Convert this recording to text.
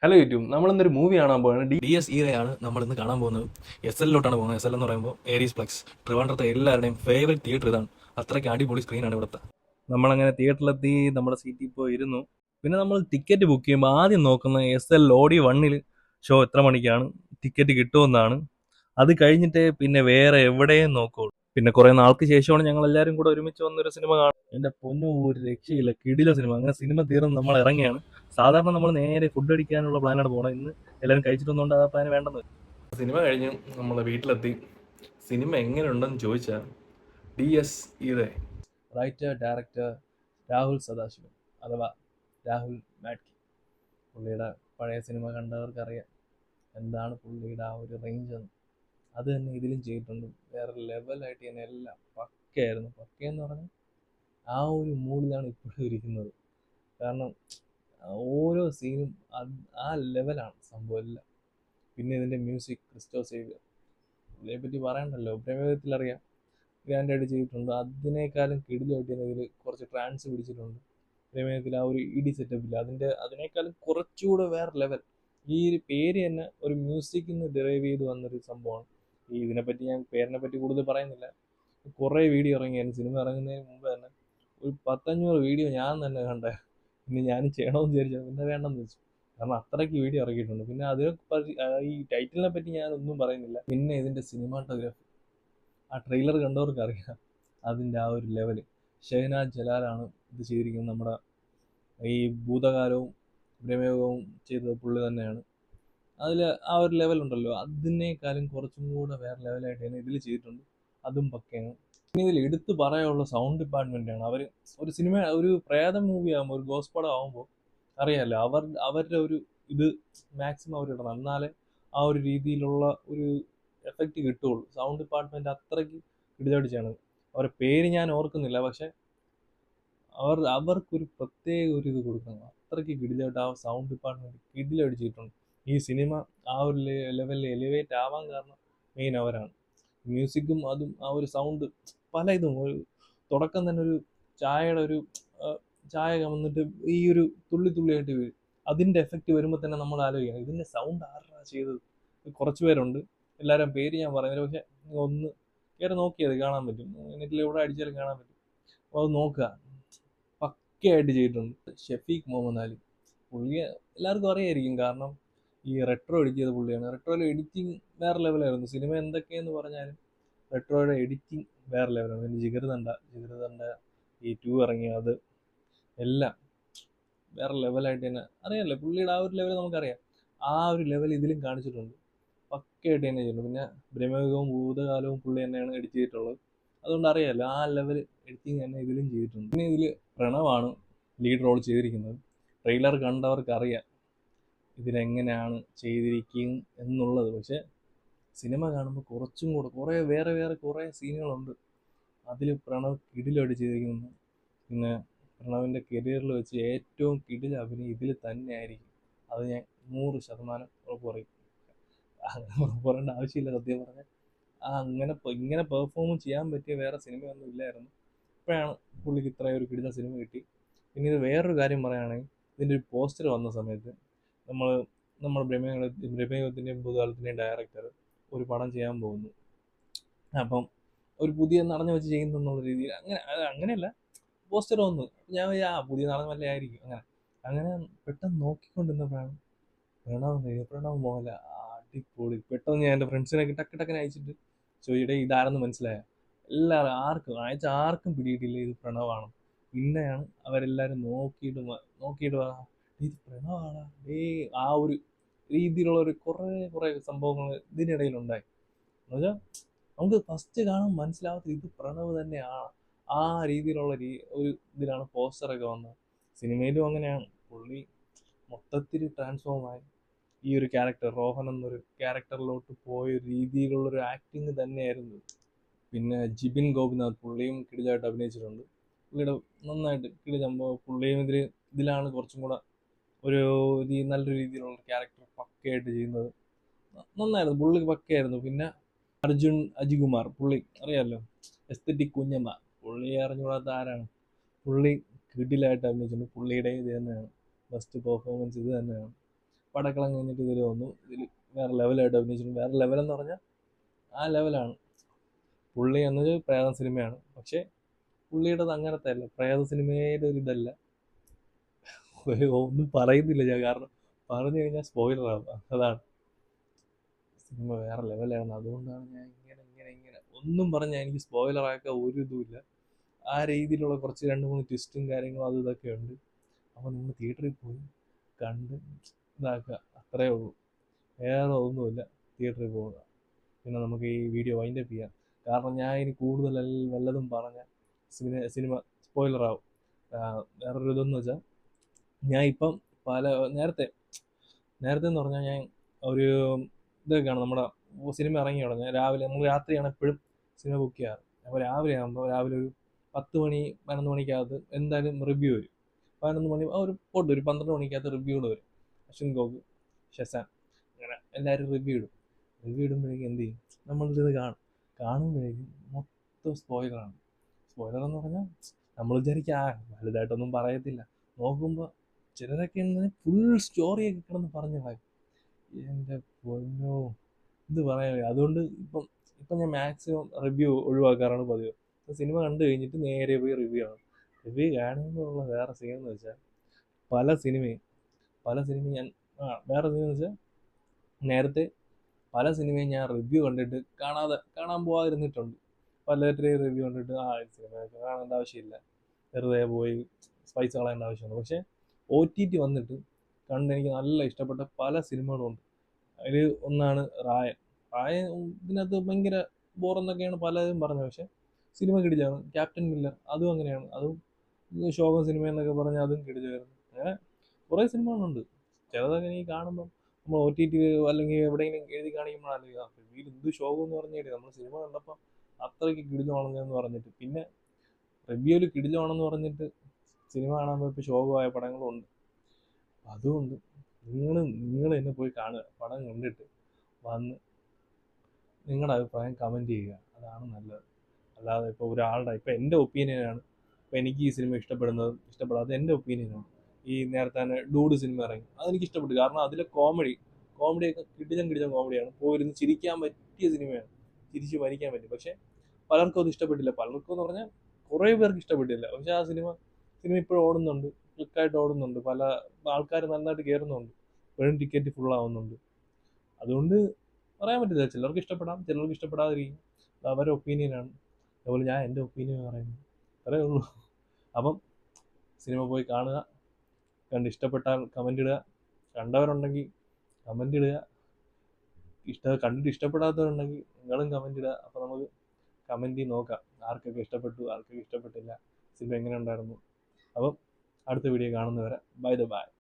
Hello YouTube, നമ്മളിന്നൊരു movie കാണാൻ പോവാണ്. DS ഈരയാണ് നമ്മൾ ഇന്ന് കാണാൻ പോകുന്നത്. SLലോട്ടാണ് പോകുന്നത്. SL എന്ന് പറയുമ്പോൾ ഏരീസ് പ്ലക്സ്. ട്രിവാൻഡ്രത്തെ എല്ലാവരുടെയും ഫേവറേറ്റ് തിയേറ്റർ ഇതാണ്. അത്രയ്ക്ക് അടിപൊളി സ്ക്രീനാണ് ഇവിടുത്തെ. നമ്മളങ്ങനെ തിയേറ്ററിലെത്തി നമ്മുടെ സീറ്റിൽ പോയി ഇരുന്നു. പിന്നെ നമ്മൾ ടിക്കറ്റ് ബുക്ക് ചെയ്യുമ്പോൾ ആദ്യം നോക്കുന്ന SL OD1 ഷോ എത്ര മണിക്കാണ് ടിക്കറ്റ് കിട്ടുമെന്നാണ്. അത് കഴിഞ്ഞിട്ടേ പിന്നെ വേറെ എവിടെയും നോക്കുള്ളൂ. പിന്നെ കുറെ നാൾക്ക് ശേഷമാണ് ഞങ്ങൾ എല്ലാവരും കൂടെ ഒരുമിച്ച് വന്നൊരു സിനിമ കാണും. എൻ്റെ പൊന്നോ, ഒരു രക്ഷയില്ല, കിടില സിനിമ. അങ്ങനെ സിനിമ തീർന്ന് നമ്മൾ ഇറങ്ങിയാണ്. സാധാരണ നമ്മൾ നേരെ ഫുഡ് അടിക്കാനുള്ള പ്ലാനാണ് പോകണം. ഇന്ന് എല്ലാവരും കഴിച്ചിട്ടൊന്നുകൊണ്ട് ആ പ്ലാൻ വേണ്ടെന്ന് വെച്ചു. സിനിമ കഴിഞ്ഞ് നമ്മൾ വീട്ടിലെത്തി. സിനിമ എങ്ങനെയുണ്ടെന്ന് ചോദിച്ചാൽ DS ഈര. റൈറ്റർ ഡയറക്ടർ രാഹുൽ സദാശിവൻ അഥവാ രാഹുൽ മാഡ്കി. പുള്ളിയുടെ പഴയ സിനിമ കണ്ടവർക്കറിയാം എന്താണ് പുള്ളിയുടെ ആ ഒരു റേഞ്ച് എന്ന്. അത് തന്നെ ഇതിലും ചെയ്തിട്ടുണ്ട്. വേറെ ലെവലായിട്ട് തന്നെ എല്ലാം പക്കയായിരുന്നു. പക്കയെന്ന് പറഞ്ഞാൽ ആ ഒരു മൂഡിലാണ് ഇപ്പോഴും ഇരിക്കുന്നത്. കാരണം ഓരോ സീനും ആ ലെവലാണ് സംഭവം എല്ലാം. പിന്നെ ഇതിൻ്റെ മ്യൂസിക് ക്രിസ്റ്റോ സേവിയർ, പുള്ളിയെ പറ്റി പറയണ്ടല്ലോ. പ്രമേയത്തിലറിയാം, ഗ്രാൻഡായിട്ട് ചെയ്തിട്ടുണ്ട്. അതിനേക്കാളും കിടിലായിട്ട് തന്നെ ഇതിൽ കുറച്ച് ട്രാൻസ് പിടിച്ചിട്ടുണ്ട്. പ്രമേയത്തിൽ ആ ഒരു ഇടി സെറ്റപ്പില്ല, അതിനേക്കാളും കുറച്ചുകൂടെ വേറെ ലെവൽ. ഈ ഒരു പേര് തന്നെ ഒരു മ്യൂസിക്കിൽ നിന്ന് ഡെറൈവ് ചെയ്ത് വന്നൊരു സംഭവമാണ്. ഇതിനെപ്പറ്റി ഞാൻ പേരിനെ പറ്റി കൂടുതൽ പറയുന്നില്ല. കുറേ വീഡിയോ ഇറങ്ങിയായിരുന്നു സിനിമ ഇറങ്ങുന്നതിന് മുമ്പ് തന്നെ. ഒരു 10-500 വീഡിയോ ഞാൻ തന്നെ കണ്ടേ. പിന്നെ ഞാനും ചെയ്യണമെന്ന് വിചാരിച്ചു, പിന്നെ വേണ്ടെന്ന് വെച്ചു. കാരണം അത്രയ്ക്ക് വീഡിയോ ഇറക്കിയിട്ടുണ്ട്. പിന്നെ അതിനെ ഈ ടൈറ്റിലിനെ പറ്റി ഞാൻ ഒന്നും പറയുന്നില്ല. പിന്നെ ഇതിൻ്റെ സിനിമാറ്റോഗ്രാഫി, ആ ട്രെയിലർ കണ്ടവർക്ക് അറിയാം അതിൻ്റെ ആ ഒരു ലെവൽ. ഷഹനാസ് ജലാലാണ് ഇത് ചെയ്തിരിക്കുന്നത്. നമ്മുടെ ഈ ഭൂതകാലവും പ്രമേയവും ചെയ്തത് പുള്ളി തന്നെയാണ്. അതിൽ ആ ഒരു ലെവലുണ്ടല്ലോ, അതിനേക്കാളും കുറച്ചും കൂടെ വേറെ ലെവലായിട്ട് തന്നെ ഇതിൽ ചെയ്തിട്ടുണ്ട്. അതും പക്കയാണ്. പിന്നെ ഇതിൽ എടുത്തു പറയാനുള്ള സൗണ്ട് ഡിപ്പാർട്ട്മെൻ്റാണ്. അവർ ഒരു സിനിമ, ഒരു പ്രേത മൂവി ആകുമ്പോൾ, ഒരു ഗോസ്റ്റ് പടം ആകുമ്പോൾ അറിയാമല്ലോ, അവരുടെ ഒരു ഇത് മാക്സിമം അവരിടണം. എന്നാലേ ആ ഒരു രീതിയിലുള്ള ഒരു എഫക്റ്റ് കിട്ടുകയുള്ളൂ. സൗണ്ട് ഡിപ്പാർട്ട്മെൻറ്റ് അത്രയ്ക്ക് കിടിലമായിട്ട് ചെയ്യണത്. അവരുടെ പേര് ഞാൻ ഓർക്കുന്നില്ല, പക്ഷെ അവർക്കൊരു പ്രത്യേക ഒരു ഇത് കൊടുക്കണം. അത്രയ്ക്ക് കിടിലമായിട്ട് ആ സൗണ്ട് ഡിപ്പാർട്ട്മെൻറ്റ് കിടിലമായിട്ട് ചെയ്തിട്ടുണ്ട്. ഈ സിനിമ ആ ഒരു ലെവലിൽ എലിവേറ്റ് ആവാൻ കാരണം മെയിൻ അവരാണ്. മ്യൂസിക്കും അതും ആ ഒരു സൗണ്ട് പല ഇതും. ഒരു തുടക്കം തന്നെ ഒരു ചായയുടെ ഒരു ചായ വന്നിട്ട് ഈ ഒരു തുള്ളി തുള്ളിയായിട്ട് വീഴും. അതിൻ്റെ എഫക്റ്റ് വരുമ്പോൾ തന്നെ നമ്മൾ ആലോചിക്കണം, ഇതിൻ്റെ സൗണ്ട് ആരാ ചെയ്തത്. കുറച്ച് പേരുണ്ട്, എല്ലാവരും പേര് ഞാൻ പറയുന്നില്ല, പക്ഷെ ഒന്ന് കയറി നോക്കിയത് കാണാൻ പറ്റും. നെറ്റിൽ എവിടെ അടിച്ചാലും കാണാൻ പറ്റും. അപ്പോൾ അത് നോക്കുക, പക്കയായിട്ട് ചെയ്തിട്ടുണ്ട്. ഷെഫീഖ് മുഹമ്മദ് അലി, പുള്ളിയെ എല്ലാവർക്കും അറിയായിരിക്കും. കാരണം ഈ റെട്രോ എഡിറ്റ് ചെയ്ത പുള്ളിയാണ്. റെട്രോയിലെ എഡിറ്റിംഗ് വേറെ ലെവലായിരുന്നു. സിനിമ എന്തൊക്കെയെന്ന് പറഞ്ഞാലും റെട്രോയുടെ എഡിറ്റിംഗ് വേറെ ലെവലാണ്. പിന്നെ ജിഗർദണ്ഡ ഈ 2 ഇറങ്ങിയ അത് എല്ലാം വേറെ ലെവലായിട്ട് തന്നെ അറിയാമല്ലോ. പുള്ളിയുടെ ആ ഒരു ലെവൽ നമുക്കറിയാം. ആ ഒരു ലെവൽ ഇതിലും കാണിച്ചിട്ടുണ്ട്. പക്കയായിട്ട് തന്നെ ചെയ്തിട്ടുണ്ട്. പിന്നെ ബ്രഹ്മയുഗവും ഭൂതകാലവും പുള്ളി തന്നെയാണ് എഡിറ്റ് ചെയ്തിട്ടുള്ളത്. അതുകൊണ്ട് അറിയാമല്ലോ, ആ ലെവൽ എഡിറ്റിംഗ് തന്നെ ഇതിലും ചെയ്തിട്ടുണ്ട്. പിന്നെ ഇതിൽ പ്രണവാണ് ലീഡ് റോൾ ചെയ്തിരിക്കുന്നത്. ട്രെയിലർ കണ്ടവർക്ക് അറിയാം ഇതിലെങ്ങനെയാണ് ചെയ്തിരിക്കും എന്നുള്ളത്. പക്ഷെ സിനിമ കാണുമ്പോൾ കുറച്ചും കൂടെ വേറെ കുറേ സീനുകളുണ്ട്. അതിൽ പ്രണവ് കിടിലായിട്ട് ചെയ്തിരിക്കുന്നു. പിന്നെ പ്രണവിൻ്റെ കരിയറിൽ വെച്ച് ഏറ്റവും കിടില അഭിനയം ഇതിൽ തന്നെ ആയിരിക്കും. അത് ഞാൻ 100% ഉറപ്പ് പറയും. അങ്ങനെ ഉറപ്പ് പറയേണ്ട ആവശ്യമില്ല സത്യം പറഞ്ഞാൽ. ഇങ്ങനെ പെർഫോം ചെയ്യാൻ പറ്റിയ വേറെ സിനിമയൊന്നും ഇല്ലായിരുന്നു. ഇപ്പോഴാണ് പുള്ളിക്ക് ഇത്രയും ഒരു കിടില സിനിമ കിട്ടി. പിന്നെ ഇത് വേറൊരു കാര്യം പറയുകയാണെങ്കിൽ, ഇതിൻ്റെ ഒരു പോസ്റ്റർ വന്ന സമയത്ത് നമ്മൾ നമ്മുടെ ബ്രഹ്മയുഗത്തിൻ്റെയും ഭൂതകാലത്തിൻ്റെയും ഡയറക്ടർ ഒരു പടം ചെയ്യാൻ പോകുന്നു. അപ്പം ഒരു പുതിയ നടനെ വെച്ച് ചെയ്യുന്നുള്ള രീതിയിൽ അങ്ങനെയല്ല, പോസ്റ്റർ വന്നു. ഞാൻ പുതിയ നടൻ വല്ല ആയിരിക്കും. അങ്ങനെ പെട്ടെന്ന് നോക്കിക്കൊണ്ടിരുന്നപ്പോഴാണ് പ്രണവ് മോഹൻലാൽ. അടിപൊളി. പെട്ടെന്ന് ഞാൻ എൻ്റെ ഫ്രണ്ട്സിനൊക്കെ ടക്കിനെ അയച്ചിട്ട് ചോദിച്ചിട്ടേ ഇതാരെന്ന് മനസ്സിലായ. എല്ലാവരും ആർക്കും പിടിയിട്ടില്ല ഇത് പ്രണവാണ്. പിന്നെയാണ് അവരെല്ലാവരും നോക്കിയിട്ട് ഇത് പ്രണവാണ് ആ ഒരു രീതിയിലുള്ള ഒരു കുറേ സംഭവങ്ങൾ ഇതിനിടയിലുണ്ടായി. എന്നുവെച്ചാൽ നമുക്ക് ഫസ്റ്റ് കാണാൻ മനസ്സിലാവാത്ത ഇത് പ്രണവ് തന്നെയാണ്. ആ രീതിയിലുള്ള ഒരു ഇതിലാണ് പോസ്റ്ററൊക്കെ വന്നത്. സിനിമയിലും അങ്ങനെയാണ്. പുള്ളി മൊത്തത്തിൽ ട്രാൻസ്ഫോമായി. ഈ ഒരു ക്യാരക്ടർ റോഹൻ എന്നൊരു ക്യാരക്ടറിലോട്ട് പോയ രീതിയിലുള്ളൊരു ആക്ടിങ് തന്നെയായിരുന്നു. പിന്നെ ജിബിൻ ഗോപിനാഥ്, പുള്ളിയും കിടിലായിട്ട് അഭിനയിച്ചിട്ടുണ്ട്. പുള്ളിയുടെ നന്നായിട്ട് സംഭവം. പുള്ളിയും ഇതിലാണ് കുറച്ചും കൂടെ ഒരു നല്ലൊരു രീതിയിലുള്ള ക്യാരക്ടർ പക്കയായിട്ട് ചെയ്യുന്നത്. നന്നായിരുന്നു, പുള്ളി പക്കയായിരുന്നു. പിന്നെ അർജുൻ അജികുമാർ, പുള്ളി അറിയാമല്ലോ, എസ്തറ്റിക് കുഞ്ഞമ്മ. പുള്ളി അറിഞ്ഞുകൂടാത്ത ആരാണ്. പുള്ളി കിടിലായിട്ട് അഭിനയിച്ചിട്ടുണ്ട്. പുള്ളിയുടെ ഇത് തന്നെയാണ് ബെസ്റ്റ് പെർഫോമൻസ്, ഇത് തന്നെയാണ്. പടക്കളം കഴിഞ്ഞിട്ട് ഇതിൽ വന്നു. ഇതിൽ വേറെ ലെവലായിട്ട് അഭിനയിച്ചിട്ടുണ്ട്. വേറെ ലെവലെന്ന് പറഞ്ഞാൽ ആ ലെവലാണ്. പുള്ളി എന്നത് പ്രേത സിനിമയാണ്. പക്ഷേ പുള്ളിയുടേത് അങ്ങനത്തെ അല്ല. പ്രേത സിനിമയുടെ ഒരു ഇതല്ല. ഒന്നും പറയുന്നില്ല ഞാൻ, കാരണം പറഞ്ഞു കഴിഞ്ഞാൽ സ്പോയിലറാകും. അതാണ്. സിനിമ വേറെ ലെവലാണ്. അതുകൊണ്ടാണ് ഞാൻ ഇങ്ങനെ ഒന്നും പറഞ്ഞാൽ എനിക്ക് സ്പോയിലറാക്കാൻ ഒരു ഇതുമില്ല. ആ രീതിയിലുള്ള കുറച്ച് 2-3 ട്വിസ്റ്റും കാര്യങ്ങളും അതും ഇതൊക്കെ ഉണ്ട്. അപ്പോൾ നിങ്ങൾ തിയേറ്ററിൽ പോയി കണ്ട് ഇതാക്കുക, അത്രയേ ഉള്ളൂ. വേറെ ഒന്നുമില്ല. തിയേറ്ററിൽ പോവുക. പിന്നെ നമുക്ക് ഈ വീഡിയോ വൈൻഡപ്പ് ചെയ്യാം. കാരണം ഞാൻ ഇനി കൂടുതൽ വല്ലതും പറഞ്ഞാൽ സിനിമ സ്പോയിലറാവും. വേറൊരു ഇതെന്ന് വെച്ചാൽ ഞാൻ ഇപ്പം നേരത്തെ എന്ന് പറഞ്ഞാൽ ഞാൻ ഒരു ഇതൊക്കെയാണ് നമ്മുടെ സിനിമ ഇറങ്ങി തുടങ്ങി രാവിലെ, നമ്മൾ രാത്രിയാണ് എപ്പോഴും സിനിമ ബുക്ക് ചെയ്യാറ്. അപ്പോൾ രാവിലെ ആകുമ്പോൾ രാവിലെ ഒരു 10 മണി 11 മണിക്കകത്ത് എന്തായാലും റിവ്യൂ വരും. 11 മണി ഒരു 12 മണിക്കകത്ത് റിവ്യൂകൾ വരും. അശ്വിൻ ഗോപി, ഷെസാൻ, അങ്ങനെ എല്ലാവരും റിവ്യൂ ഇടും. റിവ്യൂ ഇടുമ്പോഴേക്കും എന്ത് ചെയ്യും, നമ്മളിത് കാണുമ്പോഴേക്കും മൊത്തം സ്പോയിലറാണ്. സ്പോയിലർ എന്ന് പറഞ്ഞാൽ നമ്മൾ വിചാരിക്കുക വലുതായിട്ടൊന്നും പറയത്തില്ല. നോക്കുമ്പോൾ ചിലരൊക്കെ ഫുൾ സ്റ്റോറിയൊക്കെ കിടന്ന് പറഞ്ഞു കളയും. എൻ്റെ പൊന്നോ, ഇത് പറയാൻ. അതുകൊണ്ട് ഇപ്പം ഞാൻ മാക്സിമം റിവ്യൂ ഒഴിവാക്കാറാണ് പതിവ്. സിനിമ കണ്ടു കഴിഞ്ഞിട്ട് നേരെ പോയി റിവ്യൂ ആണ്. റിവ്യൂ കാണുമ്പോഴുള്ള വേറെ സീൻ എന്ന് വെച്ചാൽ പല സിനിമയും ഞാൻ വേറെ സീൻ എന്ന് വെച്ചാൽ നേരത്തെ പല സിനിമയും ഞാൻ റിവ്യൂ കണ്ടിട്ട് കാണാൻ പോകാതിരുന്നിട്ടുണ്ട്. പലരുടെയും റിവ്യൂ കണ്ടിട്ട് സിനിമയൊക്കെ കാണേണ്ട ആവശ്യമില്ല, വെറുതെ പോയി പൈസ കളയേണ്ട ആവശ്യമുണ്ട്. പക്ഷേ OTT വന്നിട്ട് കണ്ട് എനിക്ക് നല്ല ഇഷ്ടപ്പെട്ട പല സിനിമകളുണ്ട്. അതിൽ ഒന്നാണ് റായൻ. ഇതിനകത്ത് ഭയങ്കര ബോറെന്നൊക്കെയാണ് പലരും പറഞ്ഞത്. പക്ഷേ സിനിമ കിടിലാണ്. ക്യാപ്റ്റൻ മില്ലർ അതും അങ്ങനെയാണ്. അതും ശോകം സിനിമ എന്നൊക്കെ പറഞ്ഞാൽ അതും കിടിലായിരുന്നു. അങ്ങനെ കുറേ സിനിമകളുണ്ട്. ചിലതൊക്കെ എനിക്ക് കാണുമ്പം നമ്മൾ OTT അല്ലെങ്കിൽ എവിടെയെങ്കിലും എഴുതി കാണിക്കുമ്പോഴാണ് റിവ്യൂവിൽ എന്ത് ശോകം എന്ന് പറഞ്ഞാൽ നമ്മൾ സിനിമ കണ്ടപ്പോൾ അത്രയ്ക്ക് കിടിലമാണെന്ന് പറഞ്ഞിട്ട്, പിന്നെ റിവ്യൂവിൽ കിടിലമാണെന്ന് പറഞ്ഞിട്ട് സിനിമ കാണാൻ പോയപ്പോൾ ശോകമായ പടങ്ങളും ഉണ്ട്. അതുകൊണ്ട് നിങ്ങൾ എന്നെ പോയി കാണുക. പടം കണ്ടിട്ട് വന്ന് നിങ്ങളുടെ അഭിപ്രായം കമൻറ്റ് ചെയ്യുക. അതാണ് നല്ലത്. അല്ലാതെ ഇപ്പോൾ ഇപ്പം എൻ്റെ ഒപ്പീനിയനാണ്. ഇപ്പോൾ എനിക്ക് ഈ സിനിമ ഇഷ്ടപ്പെടാത്തത് എൻ്റെ ഒപ്പീനിയനാണ്. ഈ നേരത്തെ തന്നെ ഡൂഡ് സിനിമ ഇറങ്ങി, അതെനിക്ക് ഇഷ്ടപ്പെട്ടു. കാരണം അതിലെ കോമഡിയൊക്കെ കിടിലം കോമഡിയാണ്. പോയിരുന്ന് ചിരിക്കാൻ പറ്റിയ സിനിമയാണ്. ചിരിച്ച് മരിക്കാൻ പറ്റും. പക്ഷേ പലർക്കും അത് ഇഷ്ടപ്പെട്ടില്ല. പലർക്കും എന്ന് പറഞ്ഞാൽ കുറേ പേർക്ക് ഇഷ്ടപ്പെട്ടില്ല. പക്ഷേ ആ സിനിമ ഇപ്പോഴും ഓടുന്നുണ്ട്, ക്ലിക്കായിട്ട് ഓടുന്നുണ്ട്. പല ആൾക്കാർ നന്നായിട്ട് കയറുന്നുണ്ട്. ഇപ്പോഴും ടിക്കറ്റ് ഫുള്ളാവുന്നുണ്ട്. അതുകൊണ്ട് പറയാൻ പറ്റില്ല. ചിലർക്ക് ഇഷ്ടപ്പെടാം, ചിലർക്ക് ഇഷ്ടപ്പെടാതിരിക്കും. അത് അവരുടെ ഒപ്പീനിയനാണ്. അതുപോലെ ഞാൻ എൻ്റെ ഒപ്പീനിയൻ പറയുന്നു. അത്രേ ഉള്ളൂ. അപ്പം സിനിമ പോയി കാണുക. കണ്ട് ഇഷ്ടപ്പെട്ടാൽ കമൻ്റ് ഇടുക. കണ്ടവരുണ്ടെങ്കിൽ കമൻ്റ് ഇടുക. കണ്ടിട്ട് ഇഷ്ടപ്പെടാത്തവരുണ്ടെങ്കിൽ നിങ്ങളും കമൻ്റ് ഇടുക. അപ്പോൾ നമുക്ക് കമൻറ്റിൽ നോക്കാം ആർക്കൊക്കെ ഇഷ്ടപ്പെട്ടു, ആർക്കൊക്കെ ഇഷ്ടപ്പെട്ടില്ല, സിനിമ എങ്ങനെ ഉണ്ടായിരുന്നു. അപ്പം അടുത്ത വീഡിയോ കാണുന്നവരെ ബൈ.